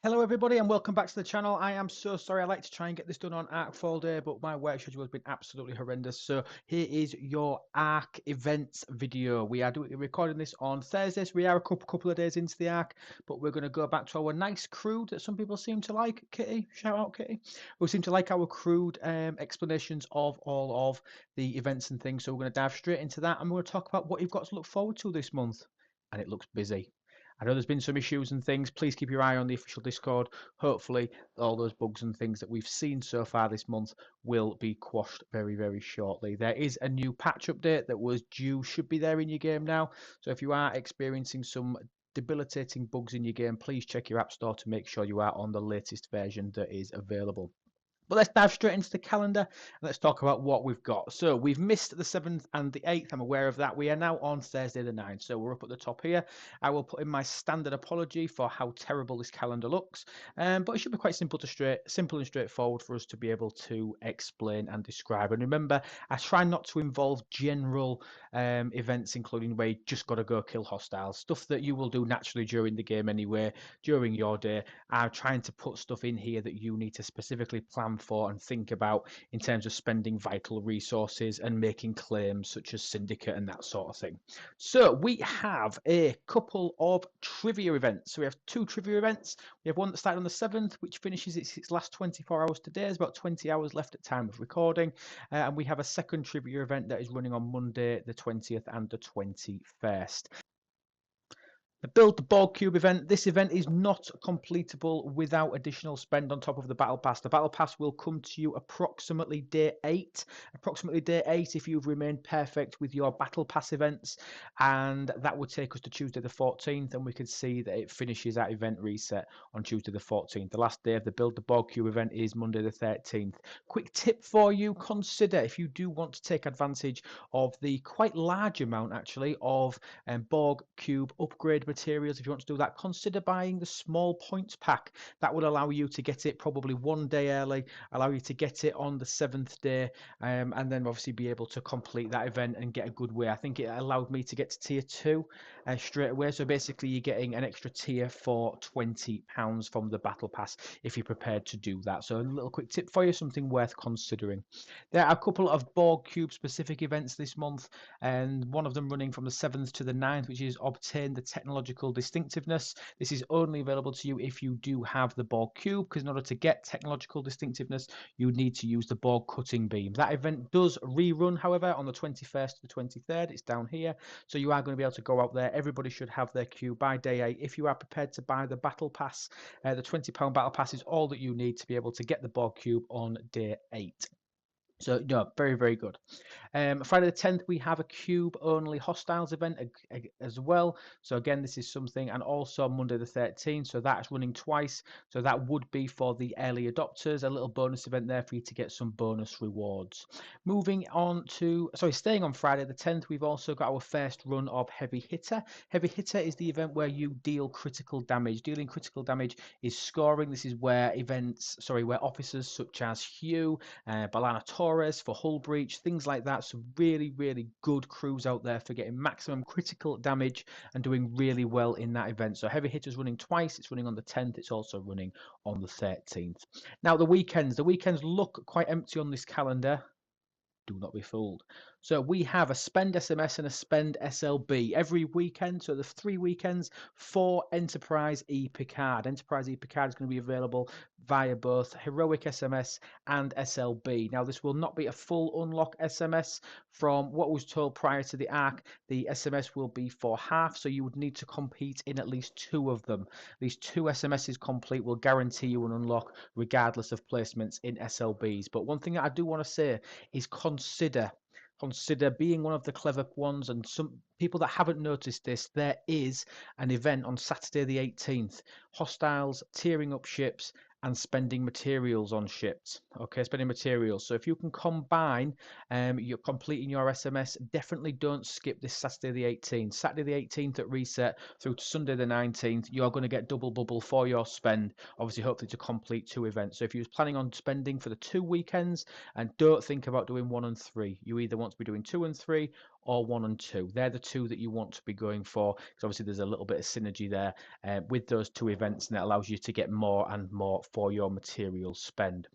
Hello everybody and welcome back to the channel. I am so sorry, I like to try and get this done on ARC Fall Day, but my work schedule has been absolutely horrendous. So here is your ARC events video. We are recording this on Thursdays. We are a couple of days into the ARC, but we're going to go back to our nice crude that some people seem to like. Kitty, shout out Kitty. We seem to like our crude explanations of all of the events and things. So we're going to dive straight into that and we're going to talk about what you've got to look forward to this month. And it looks busy. I know there's been some issues and things. Please keep your eye on the official Discord. Hopefully, all those bugs and things that we've seen so far this month will be quashed very, very shortly. There is a new patch update that was due, should be there in your game now. So if you are experiencing some debilitating bugs in your game, please check your app store to make sure you are on the latest version that is available. But let's dive straight into the calendar and let's talk about what we've got. So we've missed the 7th and the 8th. I'm aware of that. We are now on Thursday the 9th. So we're up at the top here. I will put in my standard apology for how terrible this calendar looks. But it should be quite simple and straightforward for us to be able to explain and describe. And remember, I try not to involve general events, including where you just got to go kill hostiles. Stuff that you will do naturally during the game anyway, during your day. I'm trying to put stuff in here that you need to specifically plan for and think about in terms of spending vital resources and making claims such as syndicate and that sort of thing. So we have a couple of trivia events. So we have two trivia events. We have one that started on the 7th, which finishes its last 24 hours today. There's about 20 hours left at time of recording. And we have a second trivia event that is running on Monday, the 20th and the 21st. The Build the Borg Cube event. This event is not completable without additional spend on top of the Battle Pass. The Battle Pass will come to you approximately day 8. Approximately day 8 if you've remained perfect with your Battle Pass events. And that would take us to Tuesday the 14th. And we can see that it finishes at event reset on Tuesday the 14th. The last day of the Build the Borg Cube event is Monday the 13th. Quick tip for you. Consider if you do want to take advantage of the quite large amount actually of Borg Cube upgrade materials. If you want to do that, consider buying the small points pack. That will allow you to get it probably one day early, allow you to get it on the 7th day, and then obviously be able to complete that event and get a good way. I think it allowed me to get to tier 2 straight away. So basically you're getting an extra tier for £20 from the battle pass if you're prepared to do that. So a little quick tip for you, something worth considering. There are a couple of Borg Cube specific events this month, and one of them running from the 7th to the 9th, which is obtain the technological distinctiveness. This is only available to you if you do have the Borg Cube, because in order to get technological distinctiveness, you need to use the Borg cutting beam. That event does rerun, however, on the 21st to the 23rd. It's down here. So you are going to be able to go out there. Everybody should have their cube by day 8. If you are prepared to buy the battle pass, the £20 battle pass is all that you need to be able to get the Borg Cube on day 8. So, no, very, very good. Friday the 10th, we have a cube-only hostiles event as well. So again, this is something, and also Monday the 13th, so that's running twice. So that would be for the early adopters, a little bonus event there for you to get some bonus rewards. Moving on to, staying on Friday the 10th, we've also got our first run of Heavy Hitter. Heavy Hitter is the event where you deal critical damage. Dealing critical damage is scoring. This is where where officers such as Hugh, Balana Torres for hull breach, things like that. Some really, really good crews out there for getting maximum critical damage and doing really well in that event. So Heavy Hitter's running twice. It's running on the 10th. It's also running on the 13th. Now the weekends look quite empty on this calendar. Do not be fooled. So we have a spend SMS and a spend SLB every weekend. So the 3 weekends for Enterprise E Picard. Enterprise E Picard is going to be available via both Heroic SMS and SLB. Now this will not be a full unlock SMS. From what was told prior to the ARC, the SMS will be for half. So you would need to compete in at least 2 of them. At least 2 SMSs complete will guarantee you an unlock regardless of placements in SLBs. But one thing that I do want to say is consider being one of the clever ones, and some people that haven't noticed this, there is an event on Saturday the 18th, hostiles tearing up ships and spending materials on ships. Okay, spending materials. So if you can combine you're completing your SMS, definitely don't skip this Saturday the 18th. Saturday the 18th at reset through to Sunday the 19th, you're going to get double bubble for your spend, obviously hopefully to complete 2 events. So if you're planning on spending for the 2 weekends, and don't think about doing 1 and 3, you either want to be doing 2 and 3 or 1 and 2. They're the two that you want to be going for, because obviously there's a little bit of synergy there with those two events, and it allows you to get more and more for your material spend.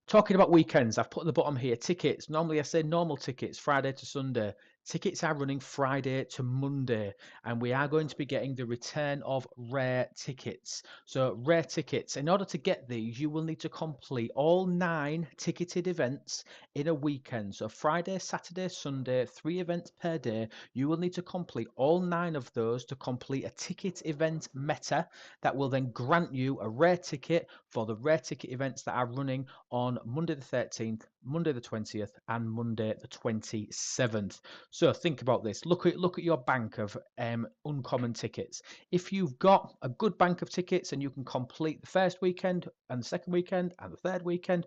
Talking about weekends, I've put at the bottom here tickets. Normally I say normal tickets, Friday to Sunday. Tickets are running Friday to Monday, and we are going to be getting the return of rare tickets. So, rare tickets, in order to get these, you will need to complete all 9 ticketed events in a weekend. So, Friday, Saturday, Sunday, 3 events per day. You will need to complete all 9 of those to complete a ticket event meta that will then grant you a rare ticket for the rare ticket events that are running on Monday the 13th, Monday the 20th, and Monday the 27th. So think about this. Look at your bank of uncommon tickets. If you've got a good bank of tickets and you can complete the first weekend and the second weekend and the third weekend,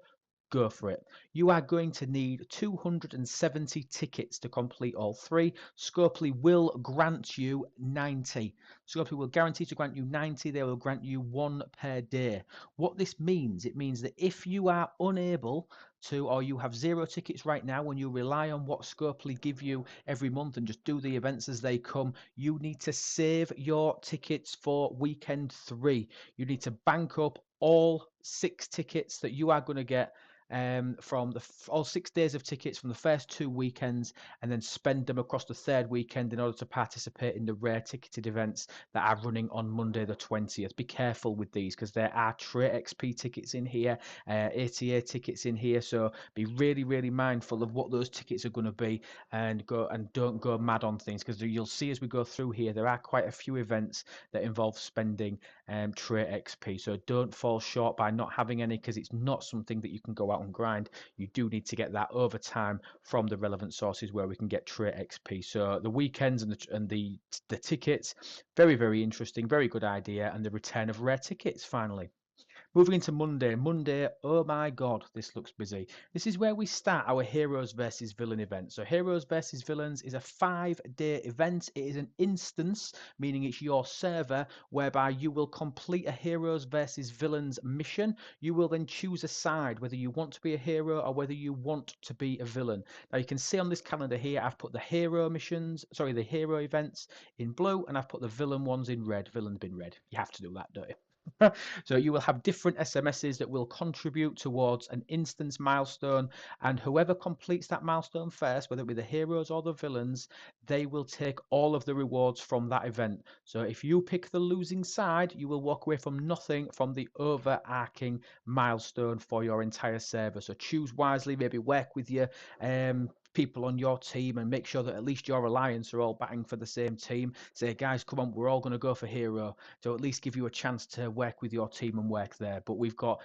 go for it. You are going to need 270 tickets to complete all 3. Scopely will grant you 90. Scopely will guarantee to grant you 90. They will grant you 1 per day. What this means, it means that if you are unable to, or you have 0 tickets right now and you rely on what Scopely give you every month and just do the events as they come, you need to save your tickets for weekend 3. You need to bank up all 6 tickets that you are going to get from all 6 days of tickets from the first 2 weekends, and then spend them across the 3rd weekend in order to participate in the rare ticketed events that are running on Monday the 20th. Be careful with these, because there are Trait XP tickets in here, ATA tickets in here, so be really mindful of what those tickets are going to be, and don't go mad on things, because you'll see as we go through here there are quite a few events that involve spending Trait XP, so don't fall short by not having any, because it's not something that you can go out and grind. You do need to get that over time from the relevant sources where we can get Trait XP. So the weekends and the tickets, very interesting, very good idea, and the return of rare tickets finally. Moving into Monday. Monday, oh my god, this looks busy. This is where we start our Heroes versus Villain event. So Heroes versus Villains is a 5-day event. It is an instance, meaning it's your server, whereby you will complete a Heroes versus Villains mission. You will then choose a side, whether you want to be a hero or whether you want to be a villain. Now you can see on this calendar here, I've put the hero events in blue, and I've put the villain ones in red. Villain's been red. You have to do that, don't you? So you will have different SMSs that will contribute towards an instance milestone, and whoever completes that milestone first, whether it be the heroes or the villains, they will take all of the rewards from that event. So if you pick the losing side, you will walk away from nothing from the overarching milestone for your entire server. So choose wisely, maybe work with your people on your team and make sure that at least your alliance are all batting for the same team. Say, guys, come on, we're all going to go for hero, to at least give you a chance to work with your team and work there. But we've got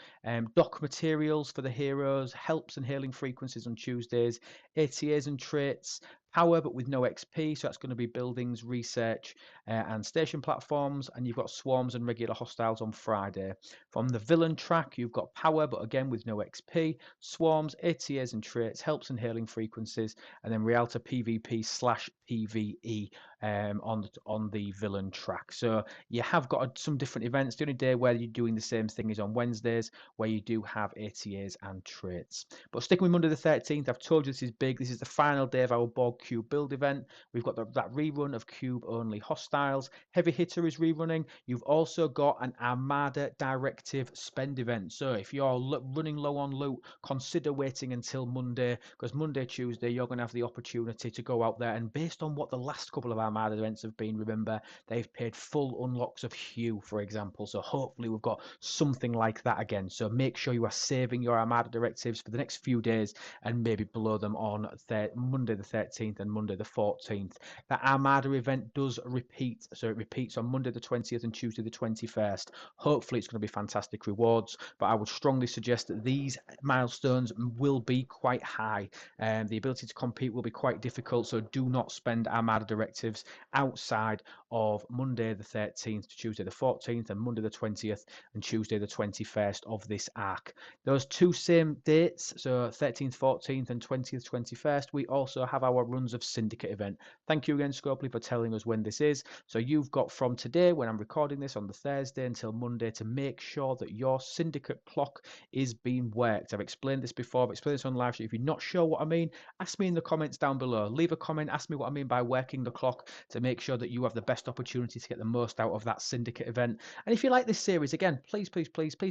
doc materials for the heroes, helps and hailing frequencies on Tuesdays, ATAs and traits, power but with no XP, so that's going to be buildings, research, and station platforms, and you've got swarms and regular hostiles on Friday. From the villain track, you've got power but again with no XP, swarms, ATAs and traits, helps and hailing frequencies, and then Realta PvP/PvE on the villain track. So you have got some different events. The only day where you're doing the same thing is on Wednesdays, where you do have ATAs and traits. But sticking with Monday the 13th, I've told you this is big. This is the final day of our Borg Cube build event. We've got that rerun of Cube only hostiles. Heavy Hitter is rerunning. You've also got an Armada Directive spend event. So if you're running low on loot, consider waiting until Monday, because Monday, Tuesday, you're going to have the opportunity to go out there, and based on what the last couple of Armada events have been, remember, they've paid full unlocks of Hue, for example. So hopefully we've got something like that again. So make sure you are saving your Armada directives for the next few days and maybe blow them on Monday the 13th and Monday the 14th. That Armada event does repeat. So it repeats on Monday the 20th and Tuesday the 21st. Hopefully it's going to be fantastic rewards, but I would strongly suggest that these milestones will be quite high. The ability to compete will be quite difficult, so do not spend Armada directives outside of Monday the 13th to Tuesday the 14th, and Monday the 20th and Tuesday the 21st of this arc. Those two same dates, so 13th, 14th and 20th, 21st, we also have our runs of Syndicate event. Thank you again, Scopely, for telling us when this is. So you've got from today, when I'm recording this on the Thursday, until Monday to make sure that your Syndicate clock is being worked. I've explained this before. I've explained this on live. So if you're not sure what I mean, ask me in the comments down below. Leave a comment. Ask me what I mean by working the clock to make sure that you have the best opportunity to get the most out of that Syndicate event. And if you like this series, again, please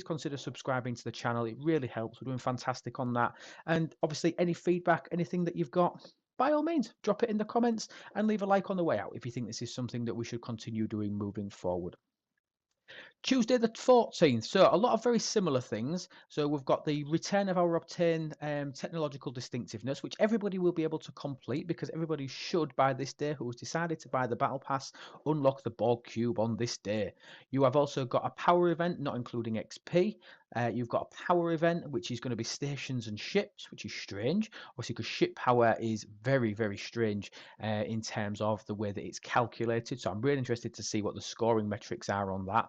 consider subscribing to the channel. It really helps. We're doing fantastic on that. And obviously, any feedback, anything that you've got, by all means, drop it in the comments and leave a like on the way out if you think this is something that we should continue doing moving forward. Tuesday the 14th. So a lot of very similar things. So we've got the return of our obtained technological distinctiveness, which everybody will be able to complete because everybody should by this day who has decided to buy the battle pass unlock the Borg cube on this day. You have also got a power event, not including XP. You've got a power event, which is going to be stations and ships, which is strange. Obviously, because ship power is very, very strange in terms of the way that it's calculated. So I'm really interested to see what the scoring metrics are on that.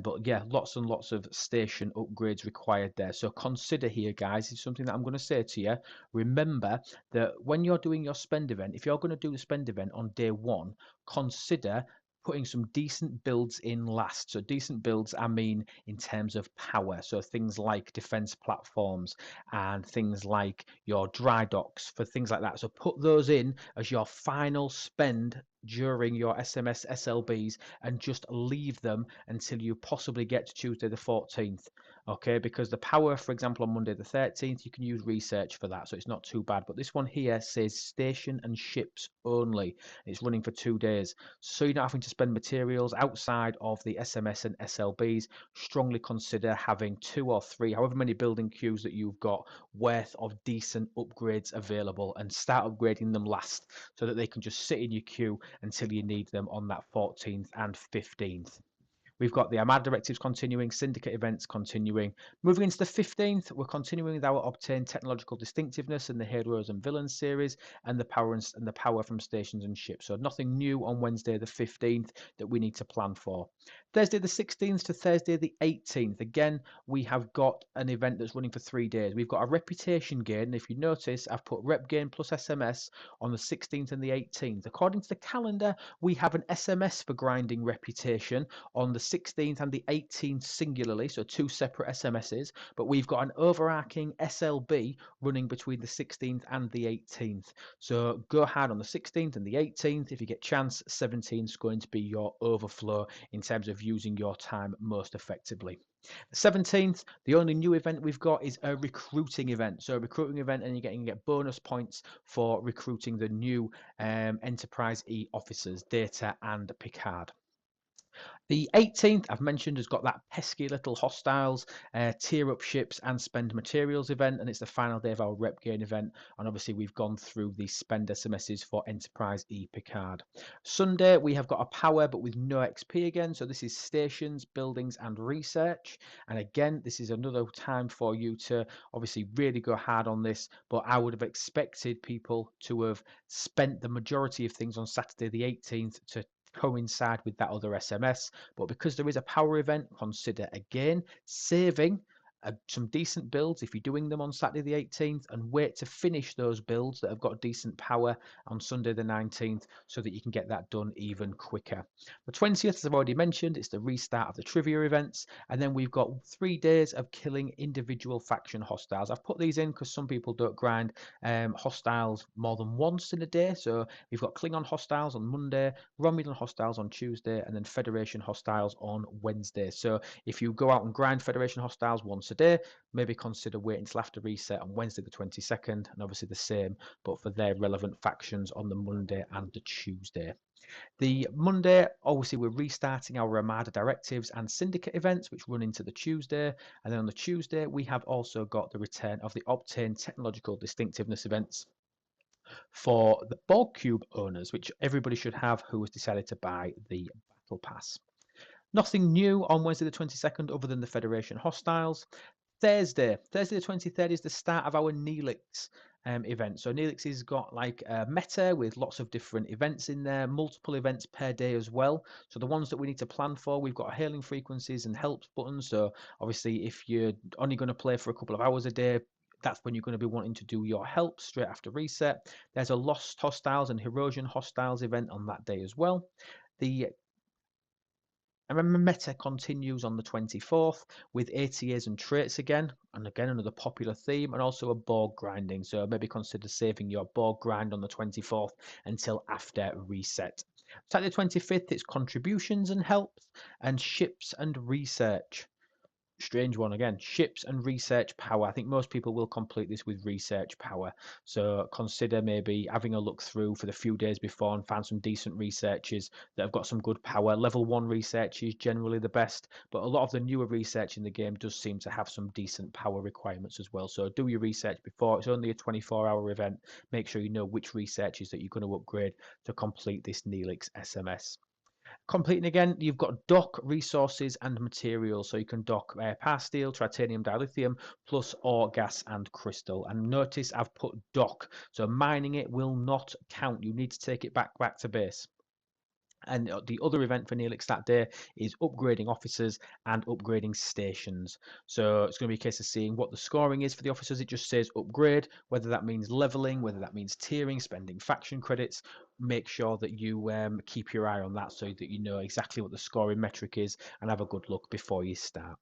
But yeah, lots and lots of station upgrades required there. So consider here, guys, is something that I'm going to say to you. Remember that when you're doing your spend event, if you're going to do the spend event on day one, consider putting some decent builds in last. So decent builds, I mean, in terms of power. So things like defense platforms and things like your dry docks for things like that. So put those in as your final spend during your SMS SLBs and just leave them until you possibly get to Tuesday the 14th. Okay, because the power, for example, on Monday the 13th, you can use research for that, so it's not too bad. But this one here says station and ships only. It's running for 2 days, so you're not having to spend materials outside of the SMS and SLBs. Strongly consider having 2 or 3, however many building queues that you've got, worth of decent upgrades available, and start upgrading them last so that they can just sit in your queue until you need them on that 14th and 15th. We've got the Armada directives continuing, syndicate events continuing. Moving into the 15th, we're continuing with our obtained technological distinctiveness in the Heroes and Villains series and the power from stations and ships. So nothing new on Wednesday the 15th that we need to plan for. Thursday the 16th to Thursday the 18th. Again, we have got an event that's running for 3 days. We've got a reputation gain. And if you notice, I've put rep gain plus SMS on the 16th and the 18th. According to the calendar, we have an SMS for grinding reputation on the 16th and the 18th singularly, so 2 separate SMSs, but we've got an overarching SLB running between the 16th and the 18th. So go hard on the 16th and the 18th. If you get chance, 17th is going to be your overflow in terms of using your time most effectively. The 17th, the only new event we've got is a recruiting event. So a recruiting event, and you can get bonus points for recruiting the new Enterprise E officers, Data and Picard. The 18th, I've mentioned, has got that pesky little hostiles, tier up ships and spend materials event, and it's the final day of our rep gain event. And obviously, we've gone through the spend SMSs for Enterprise E Picard. Sunday, we have got a power, but with no XP again. So this is stations, buildings, and research. And again, this is another time for you to obviously really go hard on this. But I would have expected people to have spent the majority of things on Saturday the 18th to coincide with that other SMS. But because there is a power event, consider again saving some decent builds if you're doing them on Saturday the 18th, and wait to finish those builds that have got decent power on Sunday the 19th so that you can get that done even quicker. The 20th, as I've already mentioned, it's the restart of the trivia events, and then we've got 3 days of killing individual faction hostiles. I've put these in because some people don't grind hostiles more than once in a day. So we've got Klingon hostiles on Monday, Romulan hostiles on Tuesday, and then Federation hostiles on Wednesday. So if you go out and grind Federation hostiles once a day, maybe consider waiting until after reset on Wednesday the 22nd, and obviously the same, but for their relevant factions on the Monday and the Tuesday. The Monday, obviously, we're restarting our Armada directives and syndicate events, which run into the Tuesday. And then on the Tuesday, we have also got the return of the obtained technological distinctiveness events for the Borg Cube owners, which everybody should have who has decided to buy the Battle Pass. Nothing new on Wednesday the 22nd other than the Federation hostiles. Thursday the 23rd is the start of our Neelix event. So Neelix has got like a meta with lots of different events in there, multiple events per day as well. So the ones that we need to plan for, we've got hailing frequencies and helps buttons. So obviously if you're only going to play for a couple of hours a day, That's when you're going to be wanting to do your help straight after reset. There's a lost hostiles and erosion hostiles event on that day as well. The meta continues on the 24th with ATAs and traits again, and again another popular theme, and also a Borg grinding. So maybe consider saving your Borg grind on the 24th until after reset. Saturday 25th, it's contributions and helps, and ships and research. Strange one again. Ships and research power. I think most people will complete this with research power. So consider maybe having a look through for the few days before and find some decent researches that have got some good power. Level 1 research is generally the best, but a lot of the newer research in the game does seem to have some decent power requirements as well. So do your research before. It's only a 24-hour event. Make sure you know which researches that you're going to upgrade to complete this Neelix SMS. Completing again, you've got dock resources and materials. So you can dock power steel, titanium, dilithium, plus ore, gas, and crystal. And notice I've put dock. So mining it will not count. You need to take it back to base. And the other event for Neelix that day is upgrading officers and upgrading stations. So it's going to be a case of seeing what the scoring is for the officers. It just says upgrade, whether that means leveling, whether that means tiering, spending faction credits. Make sure that you keep your eye on that so that you know exactly what the scoring metric is and have a good look before you start.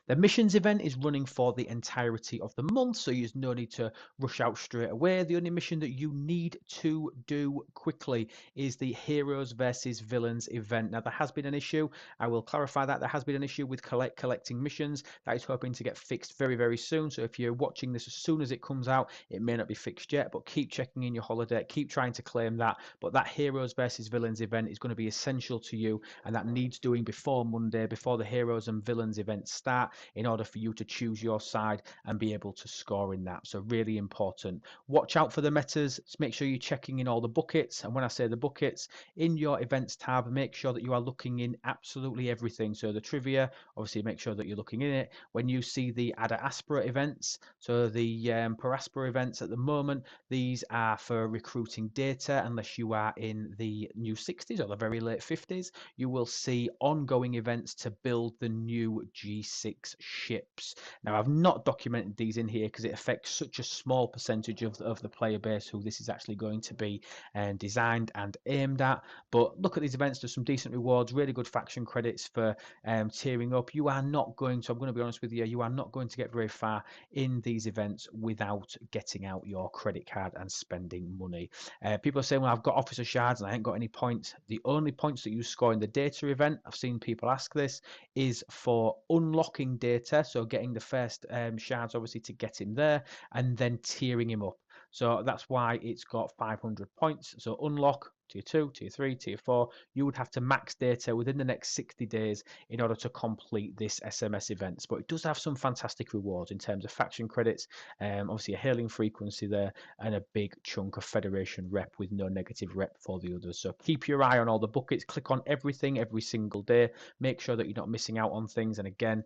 The missions event is running for the entirety of the month, so there's no need to rush out straight away. The only mission that you need to do quickly is the Heroes versus Villains event. Now, there has been an issue. I will clarify that. There has been an issue with collecting missions. That is hoping to get fixed very, very soon. So if you're watching this as soon as it comes out, it may not be fixed yet, but keep checking in your holiday. Keep trying to claim that. But that Heroes versus Villains event is going to be essential to you, and that needs doing before Monday, before the Heroes and Villains event start, in order for you to choose your side and be able to score in that. So really important. Watch out for the metas. Make sure you're checking in all the buckets. And when I say the buckets, in your events tab, make sure that you are looking in absolutely everything. So the trivia, obviously make sure that you're looking in it. When you see the Ada Aspera events, so the Paraspera events at the moment, these are for recruiting data. Unless you are in the new 60s or the very late 50s, you will see ongoing events to build the new G6 ships. Now, I've not documented these in here because it affects such a small percentage of the player base who this is actually going to be designed and aimed at. But look at these events. There's some decent rewards, really good faction credits for tiering up. You are not going to, I'm going to be honest with you, you are not going to get very far in these events without getting out your credit card and spending money. People are saying, well, I've got officer shards and I ain't got any points. The only points that you score in the data event, I've seen people ask this, is for unlocking data, so getting the first shards obviously to get him there, and then tiering him up. So that's why it's got 500 points. So unlock tier 2, tier 3, tier 4, you would have to max data within the next 60 days in order to complete this SMS events. But it does have some fantastic rewards in terms of faction credits, obviously a hailing frequency there, and a big chunk of Federation rep with no negative rep for the others. So keep your eye on all the buckets, click on everything every single day, make sure that you're not missing out on things. And again,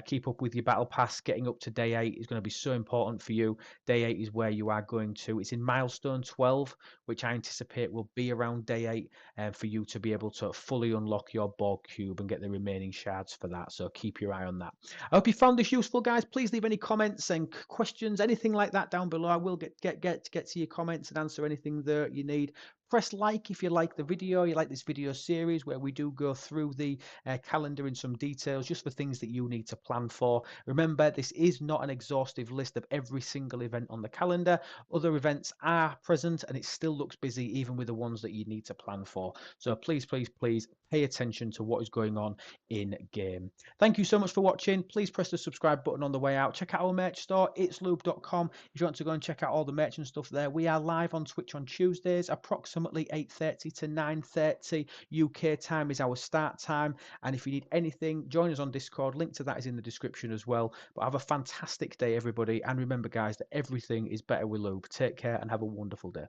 keep up with your battle pass. Getting up to day 8 is going to be so important for you. Day 8 is where you are going to, it's in milestone 12, which I anticipate will be around day 8 for you to be able to fully unlock your Borg cube and get the remaining shards for that. So keep your eye on that. I hope you found this useful, guys. Please leave any comments and questions, anything like that down below. I will get to your comments and answer anything that you need. Press like if you like the video, you like this video series where we do go through the calendar in some details just for things that you need to plan for. Remember, this is not an exhaustive list of every single event on the calendar. Other events are present and it still looks busy even with the ones that you need to plan for. So please pay attention to what is going on in game. Thank you so much for watching. Please press the subscribe button on the way out. Check out our merch store, it's lewb.com. If you want to go and check out all the merch and stuff there, we are live on Twitch on Tuesdays, approximately 8:30 to 9:30 UK time is our start time. And if you need anything, join us on Discord. Link to that is in the description as well. But have a fantastic day, everybody. And remember, guys, that everything is better with Lewb. Take care and have a wonderful day.